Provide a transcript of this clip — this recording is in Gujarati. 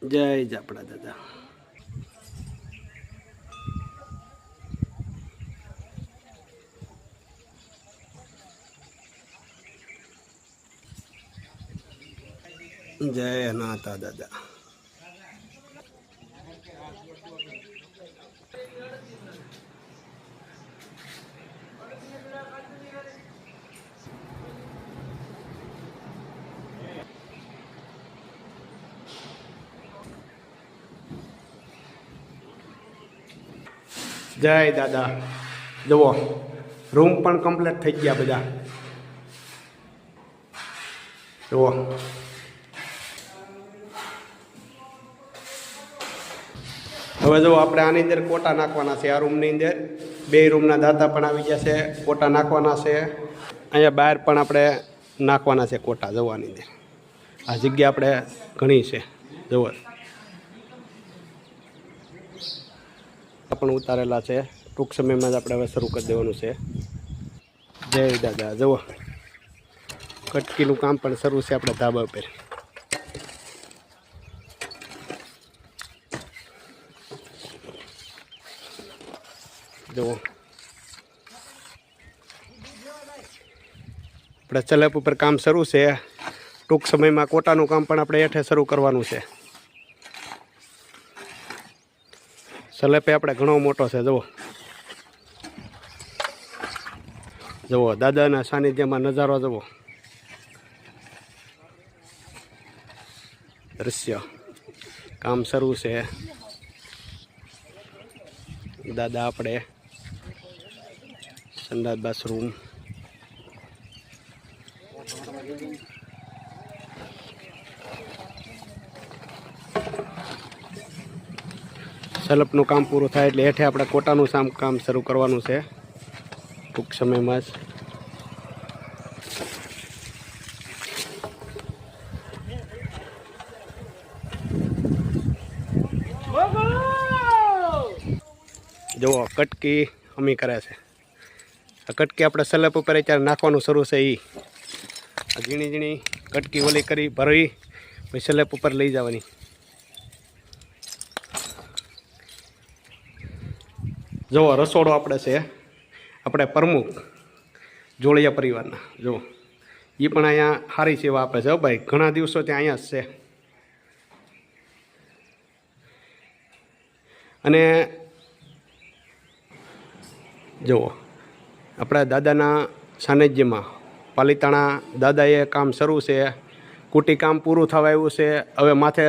જય જાપડા દાદા. જય નાતા દાદા. જય દાદા. જુઓ રૂમ પણ કમ્પ્લીટ થઈ ગયા બધા. જુઓ હવે જો આપણે આની અંદર કોટા નાખવાના છે. આ રૂમની અંદર 2 રૂમના દાતા પણ આવી ગયા છે. કોટા નાખવાના છે. અહીંયા બહાર પણ આપણે નાખવાના છે કોટા જવાની અંદર. આ જગ્યા આપણે ઘણી છે. જુઓ પણ ઉતારેલા છે. ટૂંક સમયમાં જ આપણે હવે શરૂ કરી દેવાનું છે. જય દાદા. જુઓ કટકીનું કામ પણ શરૂ છે આપણે ધાબા ઉપર. જુઓ આપણે સ્લેબ ઉપર કામ શરૂ છે. ટૂંક સમયમાં કોટાનું કામ પણ આપણે હેઠે શરૂ કરવાનું છે. સ્લેબ આપણે ઘણો મોટો છે. જુઓ જુઓ દાદાના સાનિધ્યમાં નજારો જુઓ. દૃશ્ય કામ શરૂ છે. દાદા આપણે સંડાસ બાથરૂમ સ્લેબનું કામ પૂરું થાય એટલે હેઠે આપણે કોટાનું કામ શરૂ કરવાનું છે ટૂંક સમયમાં જ. જુઓ કટકી અમી કરે છે. આ કટકી આપણે સ્લેબ ઉપર અત્યારે નાખવાનું શરૂ છે. આ ઝીણી ઝીણી કટકી ઓલી કરી ભરી પછી સ્લેબ ઉપર લઈ જવાની. જુઓ રસોડો આપણે છે. આપણે પ્રમુખ જોડિયા પરિવારના જુઓ એ પણ અહીંયા સારી સેવા આપે છે. ભાઈ ઘણા દિવસો ત્યાં અહીંયા જ છે. અને જુઓ આપણા દાદાના સાનિધ્યમાં પાલિતાણા દાદાએ કામ શરૂ છે. કુટી કામ પૂરું થવા આવ્યું છે. હવે માથે